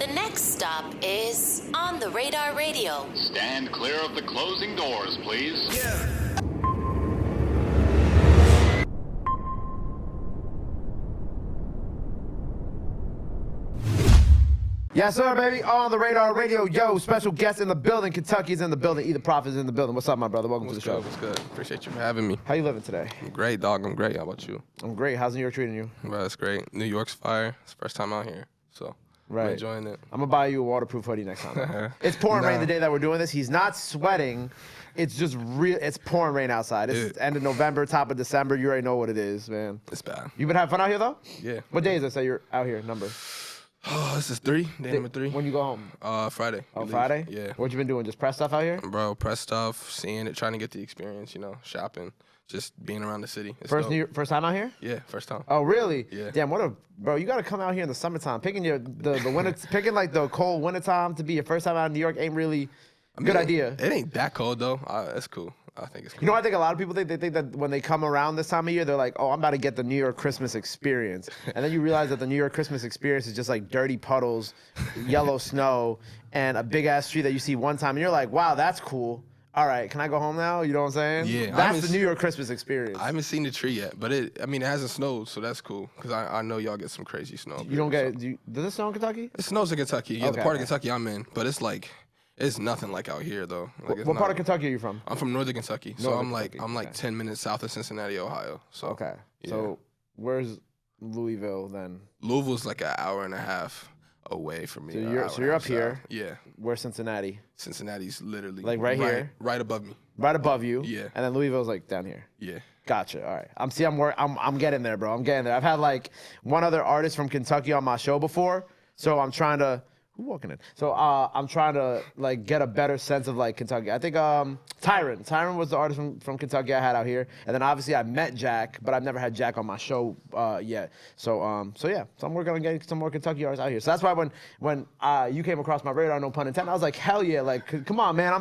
The next stop is On the Radar Radio. Stand clear of the closing doors, please. Yes, sir, baby. On the Radar Radio. Yo, special guest in the building. Kentucky's in the building. Either Prophet's in the building. What's up, my brother? Welcome to the show. What's good? Appreciate you for having me. How you living today? I'm great, dog. I'm great. How about you? I'm great. How's New York treating you? Well, it's great. New York's fire. It's the first time out here, so I'm enjoying it. I'm going to buy you a waterproof hoodie next time. It's pouring rain the day that we're doing this. He's not sweating. It's just real. It's pouring rain outside. It's end of November, top of December. You already know what it is, man. It's bad. You been having fun out here, though? Yeah. What day is it? Say you're out here, number? Oh, this is 3. Day number 3. When you go home? Friday. Oh, Friday? Yeah. What you been doing? Just press stuff out here? Bro, press stuff, seeing it, trying to get the experience, you know, shopping, just being around the city. It's First time out here? Yeah, first time. Oh, really? Yeah. Damn, bro, you got to come out here in the summertime. Picking the winter, picking like the cold wintertime to be your first time out in New York ain't really a good idea. It ain't that cold, though. It's cool. I think it's cool. You know, I think a lot of people think that when they come around this time of year, they're like, oh, I'm about to get the New York Christmas experience. And then you realize that the New York Christmas experience is just like dirty puddles, yellow snow, and a big-ass tree that you see one time. And you're like, wow, that's cool. All right, can I go home now? You know what I'm saying? Yeah. That's the New York Christmas experience. I haven't seen the tree yet, but it hasn't snowed, so that's cool. Because I know y'all get some crazy snow. You don't get it? Does it snow in Kentucky? It snows in Kentucky. Yeah, Okay, the part of Kentucky I'm in. But it's like, it's nothing like out here, though. Like, What part of Kentucky are you from? I'm from northern Kentucky. So Northern I'm Kentucky, like okay. 10 minutes south of Cincinnati, Ohio. So Okay. yeah. So where's Louisville then? Louisville's like an hour and a half away from me. So an you're hour so and you're a up half here. south. Yeah. Where's Cincinnati? Cincinnati's literally Like right here? Right above me. Right above you. Yeah. And then Louisville's like down here. Yeah. Gotcha. All right. I'm getting there, bro. I'm getting there. I've had like one other artist from Kentucky on my show before, so I'm trying to. Who walking in? So I'm trying to like get a better sense of like Kentucky. I think Tyron was the artist from Kentucky I had out here, and then obviously I met Jack, but I've never had Jack on my show yet. So yeah, so I'm working on getting some more Kentucky artists out here. So that's why when you came across my radar, no pun intended, I was like, hell yeah, like come on, man,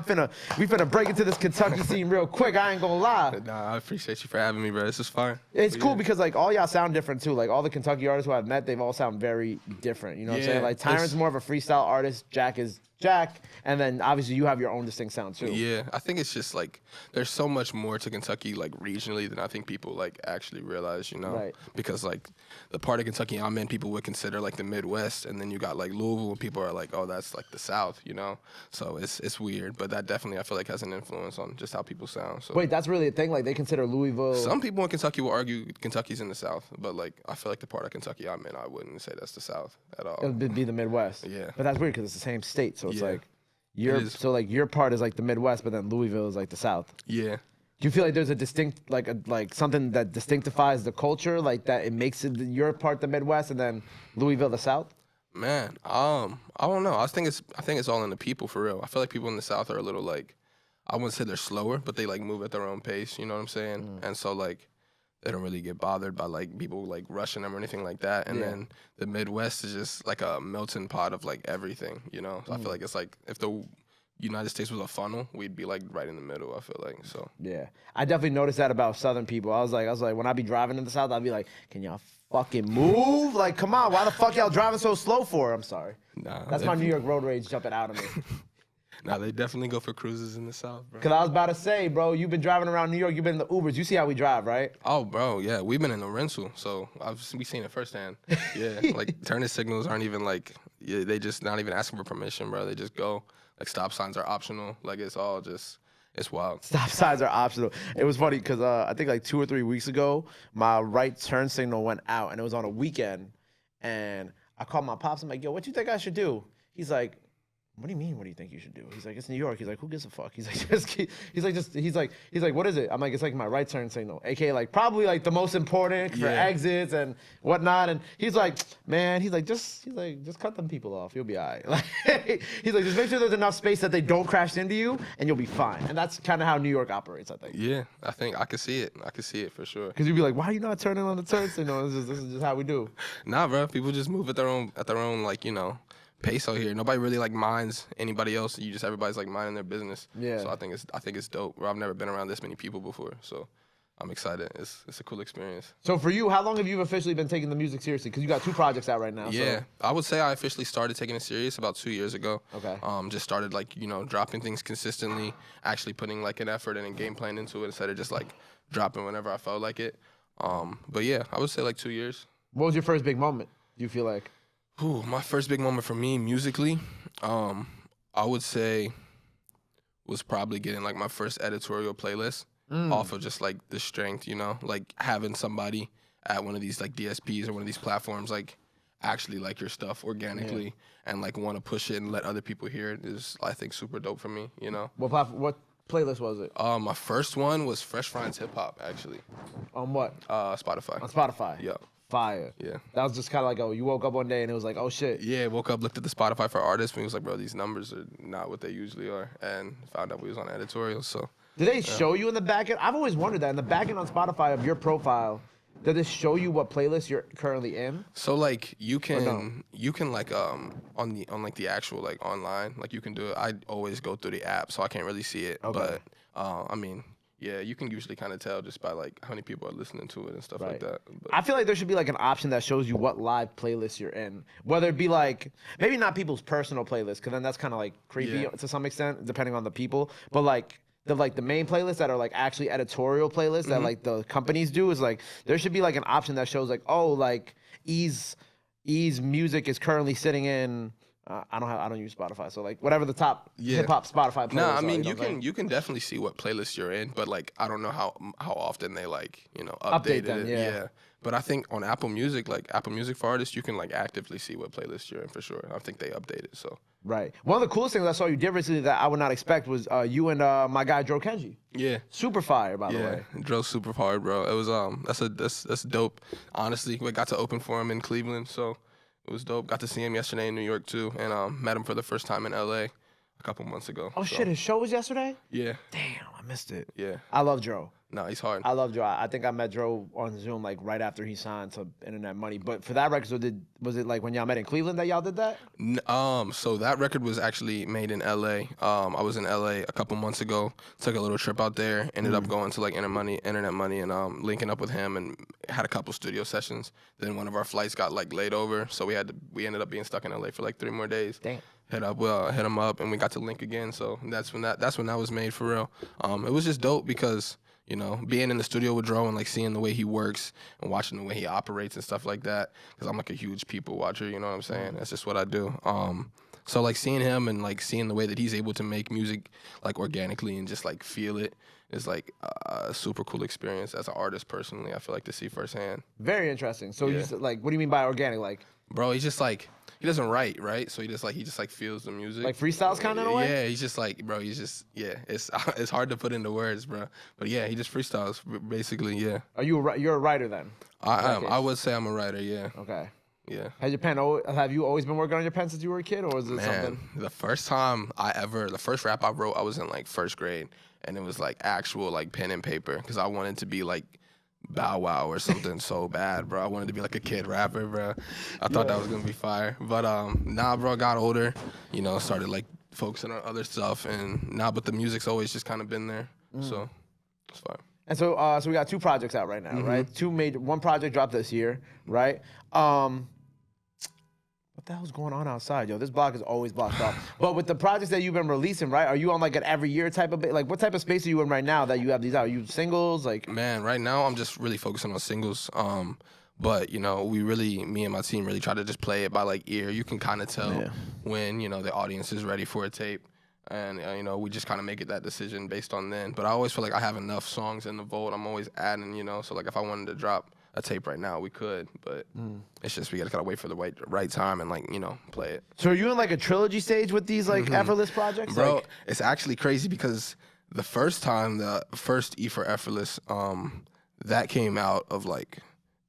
we finna break into this Kentucky scene real quick. I ain't gonna lie. Nah, I appreciate you for having me, bro. This is fine. It's cool because like all y'all sound different too. Like all the Kentucky artists who I've met, they've all sound very different. You know what I'm saying? Like Tyron's more of a freestyle artist. Jack is Jack, and then obviously you have your own distinct sound too. Yeah, I think it's just like there's so much more to Kentucky like regionally than I think people like actually realize, you know? Right. Because like the part of Kentucky I'm in, people would consider like the Midwest, and then you got like Louisville, and people are like, oh, that's like the South, you know? So it's weird, but that definitely I feel like has an influence on just how people sound. So Wait, that's really a thing? Like they consider Louisville? some people in Kentucky will argue Kentucky's in the South, but like I feel like the part of Kentucky I'm in, I wouldn't say that's the South at all. It would be the Midwest. Yeah. But that's weird because it's the same state, so it's Yeah. like is. your part is like the Midwest, but then Louisville is like the South. Yeah. Do you feel like there's a distinct like something that distinctifies the culture, like that it makes it your part the Midwest and then Louisville the South? Man, I don't know. I think it's all in the people for real. I feel like people in the South are a little like, I wouldn't say they're slower, but they like move at their own pace. You know what I'm saying? And so like, they don't really get bothered by like people like rushing them or anything like that. And then the Midwest is just like a melting pot of like everything. You know, so I feel like it's like if the United States was a funnel, we'd be like right in the middle. I feel like so. Yeah, I definitely noticed that about Southern people. I was like, when I be driving in the South, I'd be like, can y'all fucking move? Like, come on, why the fuck y'all driving so slow for? I'm sorry. Nah, That's my New York road rage jumping out of me. Nah, they definitely go for cruises in the South, bro. Cause I was about to say, bro, you've been driving around New York, you've been in the Ubers, you see how we drive, right? Oh, bro, yeah, we've been in a rental, so we seen it firsthand. Yeah, like turning signals aren't even like, they just not even asking for permission, bro. They just go. Like stop signs are optional. Like it's all just, it's wild. Stop signs are optional. It was funny because I think like 2 or 3 weeks ago, my right turn signal went out and it was on a weekend. And I called my pops. I'm like, yo, what you think I should do? He's like, what do you mean? What do you think you should do? He's like, it's New York. He's like, who gives a fuck? He's like, what is it? I'm like, it's like my right turn signal, aka like probably like the most important for exits and whatnot. And he's like, man, just cut them people off. You'll be all right. Like, he's like, just make sure there's enough space that they don't crash into you, and you'll be fine. And that's kind of how New York operates, I think. Yeah, I think I could see it. I could see it for sure. Because you'd be like, why are you not turning on the turn signal? This is just how we do. Nah, bro, people just move at their own like, you know, pace out here. Nobody really like minds anybody else. Everybody's like minding their business. Yeah. So I think it's dope. Bro, I've never been around this many people before. So I'm excited. It's a cool experience. So for you, how long have you officially been taking the music seriously? Because you got 2 projects out right now. Yeah, So. I would say I officially started taking it serious about 2 years ago. Okay. Just started like dropping things consistently, actually putting like an effort and a game plan into it instead of just like dropping whenever I felt like it. But yeah, I would say like 2 years. What was your first big moment? Do you feel like? Ooh, my first big moment for me musically, I would say was probably getting like my first editorial playlist off of just like the strength, like having somebody at one of these like DSPs or one of these platforms like actually like your stuff organically and like want to push it and let other people hear it is, I think, super dope for me, What playlist was it? My first one was Fresh Fry's Hip Hop, actually. On what? Spotify. On Spotify. Yeah. Fire. Yeah. That was just kind of like, oh, you woke up one day and it was like, oh shit. Yeah, woke up, looked at the Spotify for artists, and he was like, bro, these numbers are not what they usually are, and found out we was on editorial, so. Did they show you in the back end? I've always wondered that. In the back end on Spotify of your profile, did it show you what playlist you're currently in? So like you can like on the actual like online, like you can do it. I always go through the app, so I can't really see it. Okay. But I mean, yeah, you can usually kind of tell just by like how many people are listening to it and stuff like that. But I feel like there should be like an option that shows you what live playlist you're in. Whether it be like, maybe not people's personal playlist, because then that's kind of like creepy Yeah. to some extent, depending on the people. But like the main playlists that are like actually editorial playlists that like the companies do is like, there should be like an option that shows like, oh, like E's music is currently sitting in. I don't use Spotify, so like whatever the top hip hop Spotify playlists. no, I are, mean know you what I'm can definitely see what playlist you're in, but like I don't know how often they like update them, it. yeah. But I think on Apple Music, like Apple Music for artists, you can like actively see what playlist you're in for sure. I think they update it. So Right. One of the coolest things I saw you did recently that I would not expect was you and my guy Joe Kenji. yeah. Super fire, by the way. Yeah, drove super hard, bro. It was that's dope. Honestly, we got to open for him in Cleveland, so it was dope. Got to see him yesterday in New York too, and met him for the first time in LA a couple months ago. Oh so, shit, his show was yesterday? Yeah, Damn, I missed it. yeah. I love Joe. No, he's hard. I love Joe. I think I met Joe on Zoom like right after he signed to Internet Money. But for that record, so was it like when y'all met in Cleveland that y'all did that? So that record was actually made in LA. I was in LA a couple months ago. Took a little trip out there. Ended up going to like Internet Money, and linking up with him, and had a couple studio sessions. Then one of our flights got like laid over, so we ended up being stuck in LA for like 3 more days. Damn. Hit him up, and we got to link again. So that's when that was made for real. It was just dope because, being in the studio with Dro and like seeing the way he works and watching the way he operates and stuff like that. Because I'm like a huge people watcher, you know what I'm saying? That's just what I do. So like seeing him and like seeing the way that he's able to make music like organically and just like feel it is like a super cool experience as an artist personally. I feel like to see firsthand. Very interesting. So you Yeah. just, like, what do you mean by organic? Like Bro, he's just like, he doesn't write, right? So he just like feels the music. Like freestyles kind of in a way? Yeah, he's just like, bro, it's it's hard to put into words, bro. But yeah, he just freestyles basically, yeah. Are you're a writer then? I am. I would say I'm a writer, yeah. Okay. Yeah. Have you always been working on your pen since you were a kid, or was it something? The first rap I wrote, I was in like first grade, and it was like actual like pen and paper because I wanted to be like Bow Wow or something so bad, bro. I wanted to be like a kid rapper, bro. I thought that was gonna be fire, but nah, bro. Got older, started like focusing on other stuff, and but the music's always just kind of been there, so it's fire. And so, we got 2 projects out right now, right? One project dropped this year, right? What the hell's going on outside, yo? This block is always blocked off. But with the projects that you've been releasing, right? Are you on like an every year type of like what type of space are you in right now that you have these out? Are you singles like? Man, right now I'm just really focusing on singles. But me and my team really try to just play it by like ear. You can kind of tell when the audience is ready for a tape, and we just kind of make it that decision based on then. But I always feel like I have enough songs in the vault. I'm always adding, so like if I wanted to drop a tape right now, we could, but it's just we gotta wait for the right time and like play it. So are you in like a trilogy stage with these like effortless projects, bro? Like, it's actually crazy because the first E for Effortless, that came out of like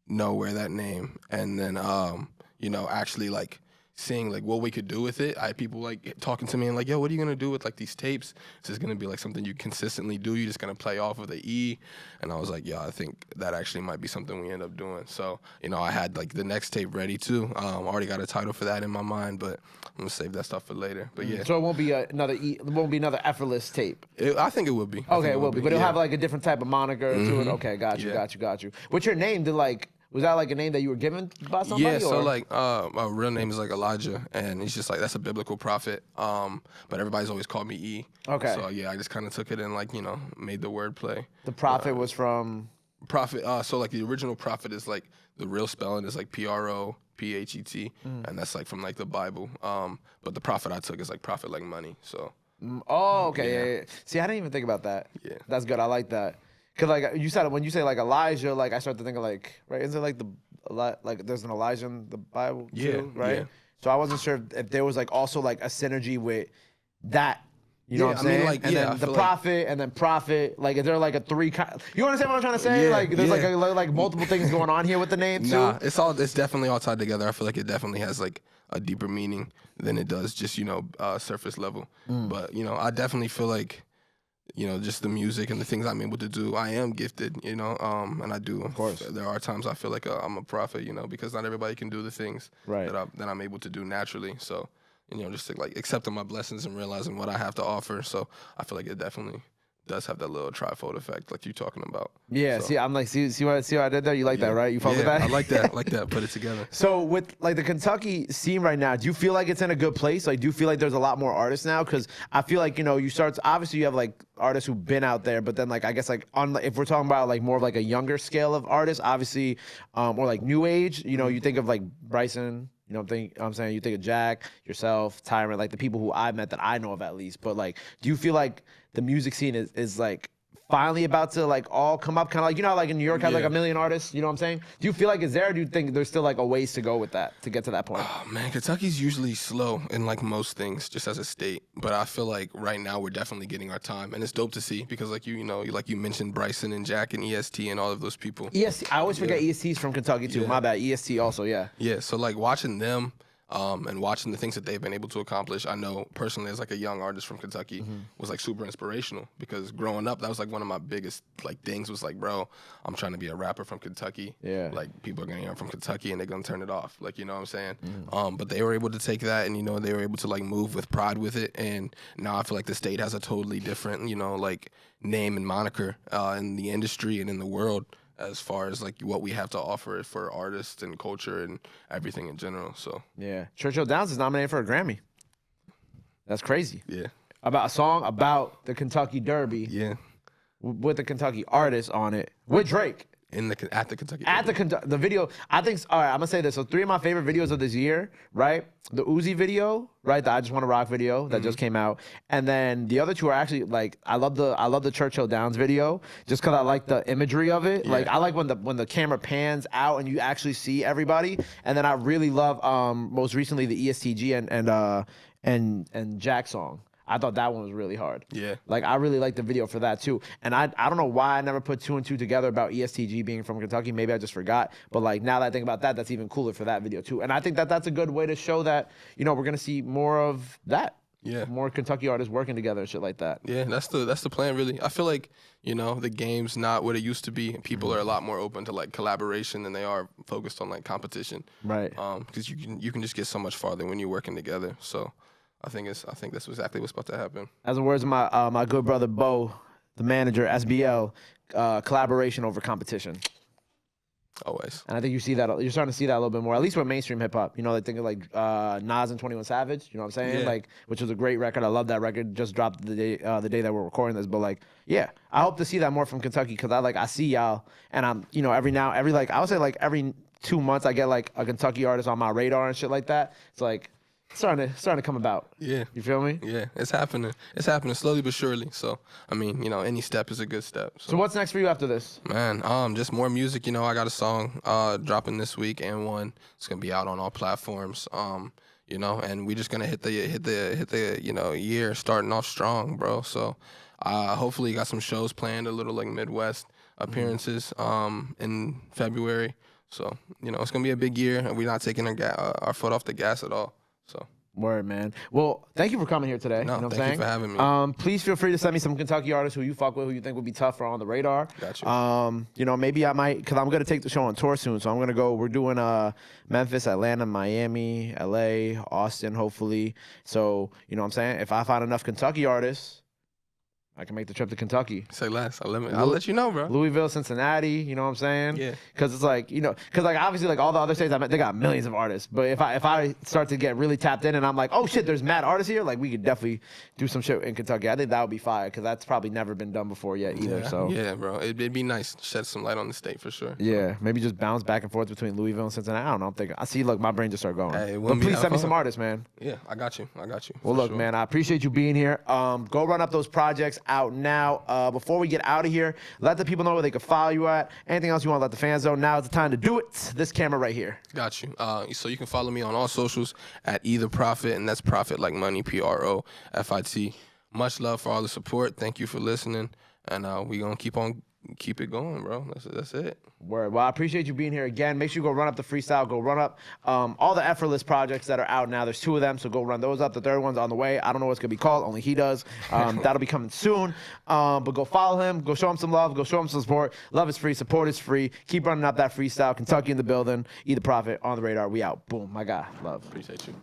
nowhere, that name, and then actually like seeing like what we could do with it. I had people like talking to me and like, yo, what are you gonna do with like these tapes? Is this gonna be like something you consistently do? You just gonna play off of the E? And I was like, yeah, I think that actually might be something we end up doing. So, you know, I had like the next tape ready too. Already got a title for that in my mind, but I'm gonna save that stuff for later. But yeah. So it won't be it won't be another effortless tape. I think it would be. Okay, it will be, but it'll have like a different type of moniker to it. Okay, got you. What's your name? Was that like a name that you were given by somebody? Yeah, so or? like my real name is like Elijah, and he's just like that's a biblical prophet. But everybody's always called me E. Okay. So yeah, I just kind of took it and like made the word play. The prophet was from prophet. So like the original prophet is like the real spelling is like PROPHET, and that's like from like the Bible. But the prophet I took is like prophet like money. So. Oh, okay. Yeah. See, I didn't even think about that. Yeah. That's good. I like that. Cause like you said, when you say like Elijah, like I start to think of like, right? Is it like there's an Elijah in the Bible too, right? Yeah. So I wasn't sure if there was like also like a synergy with that. You know what I'm saying? Mean, like, and then the prophet, and then prophet. Like, is there like a three? You understand what I'm trying to say? Yeah, like, there's like multiple things going on here with the name too. Nah, it's definitely all tied together. I feel like it definitely has like a deeper meaning than it does just surface level. But I definitely feel like. Just the music and the things I'm able to do. I am gifted, and I do. Of course. There are times I feel like I'm a prophet, because not everybody can do the things that I'm able to do naturally. So, just like accepting my blessings and realizing what I have to offer. So I feel like it definitely does have that little trifold effect like you're talking about. Yeah, so. See, I'm like, see what I did there? You like that, right? You fuck with that? I like that. Put it together. So with like the Kentucky scene right now, do you feel like it's in a good place? Like, do you feel like there's a lot more artists now? Because I feel like, obviously you have like artists who've been out there, but then like, I guess like if we're talking about like more of like a younger scale of artists, obviously, or like new age, you think of like Bryson, I'm saying you think of Jack, yourself, Tyrant, like the people who I met that I know of at least. But like, do you feel like the music scene is like finally about to like all come up, kind of like like in New York has like a million artists, you know what I'm saying? Do you feel like it's there, or do you think there's still like a ways to go with that to get to that point? Oh man, Kentucky's usually slow in like most things, just as a state. But I feel like right now we're definitely getting our time, and it's dope to see because like you mentioned Bryson and Jack and EST and all of those people. EST, I always forget EST's from Kentucky too. My bad. EST also, yeah. Yeah, so like watching them. And watching the things that they've been able to accomplish, I know personally as like a young artist from Kentucky was like super inspirational because growing up, that was like one of my biggest like things was like, bro, I'm trying to be a rapper from Kentucky. Yeah. Like people are gonna hear I'm from Kentucky and they're gonna turn it off. Like, you know what I'm saying? But they were able to take that and, they were able to like move with pride with it. And now I feel like the state has a totally different, like name and moniker in the industry and in the world. As far as like what we have to offer for artists and culture and everything in general. So yeah, Churchill Downs is nominated for a Grammy. That's crazy. Yeah, about a song about the Kentucky Derby. Yeah, with the Kentucky artist on it with Drake. At the Kentucky the video, I think. All right, I'm gonna say this. So 3 of my favorite videos of this year, right? The Uzi video, right? The I Just Wanna Rock video that just came out, and then the other 2 are actually like I love the Churchill Downs video just because I like the imagery of it. Yeah. Like I like when the camera pans out and you actually see everybody, and then I really love most recently the ESTG and Jack song. I thought that one was really hard. Yeah. Like, I really liked the video for that, too. And I don't know why I never put 2 and 2 together about ESTG being from Kentucky. Maybe I just forgot. But, like, now that I think about that, that's even cooler for that video, too. And I think that that's a good way to show that, we're going to see more of that. Yeah. More Kentucky artists working together and shit like that. Yeah, that's the plan, really. I feel like, the game's not what it used to be. People are a lot more open to, like, collaboration than they are focused on, like, competition. Right. Because you can just get so much farther when you're working together. So I think that's exactly what's about to happen. As the words of my good brother Bo, the manager, SBL, collaboration over competition. Always. And I think you're starting to see that a little bit more, at least with mainstream hip hop. They think of like Nas and 21 Savage, you know what I'm saying? Yeah. Like, which was a great record. I love that record. Just dropped the day that we're recording this. But like, yeah, I hope to see that more from Kentucky because I see y'all, and I'm every 2 months I get like a Kentucky artist on my radar and shit like that. It's like starting to come about. Yeah. You feel me? Yeah, it's happening. It's happening slowly but surely. So, I mean, any step is a good step. So what's next for you after this? Man, just more music. I got a song dropping this week and one. It's gonna be out on all platforms. And we just gonna hit the year starting off strong, bro. So, hopefully, got some shows planned, a little like Midwest appearances in February. So, it's gonna be a big year, and we're not taking our foot off the gas at all. So. Word, man. Well, thank you for coming here today. No, you know what I'm thank saying? you for having me. Please feel free to send me some Kentucky artists who you fuck with, who you think would be tough or on the radar. Got you. You know, maybe I might, because I'm going to take the show on tour soon. So I'm going to go, we're doing Memphis, Atlanta, Miami, LA, Austin, hopefully. So, you know what I'm saying? If I find enough Kentucky artists, I can make the trip to Kentucky. Say less. I'll let you know, bro. Louisville, Cincinnati, you know what I'm saying? Yeah. Because it's like, you know, because like obviously like all the other states, they got millions of artists. But if I start to get really tapped in and I'm like, oh shit, there's mad artists here, like we could definitely do some shit in Kentucky. I think that would be fire because that's probably never been done before yet either. Yeah, So yeah, bro. It'd be nice to shed some light on the state for sure. yeah, maybe just bounce back and forth between Louisville and Cincinnati. I don't know. I'm thinking. I see. Look, my brain just started going. Hey, it but wouldn't be please that send me fun. some artists, man. Yeah, I got you. Well, for look, sure. man, I appreciate you being here. Go run up those projects out now. Before we get out of here, let the people know where they can follow you at. Anything else you want to let the fans know? Now is the time to do it. This camera right here. Got you. So you can follow me on all socials at Either Profit, and that's Profit like money, PROFIT. Much love for all the support. Thank you for listening, and we gonna keep it going, bro. That's it. Word. Well, I appreciate you being here again. Make sure you go run up the freestyle. Go run up all the effortless projects that are out now. There's 2 of them, so go run those up. The third one's on the way. I don't know what's gonna be called. Only he does. That'll be coming soon. But go follow him. Go show him some love. Go show him some support. Love is free. Support is free. Keep running up that freestyle. Kentucky in the building. Either Profit on the radar. We out. Boom. My guy. Love. Appreciate you.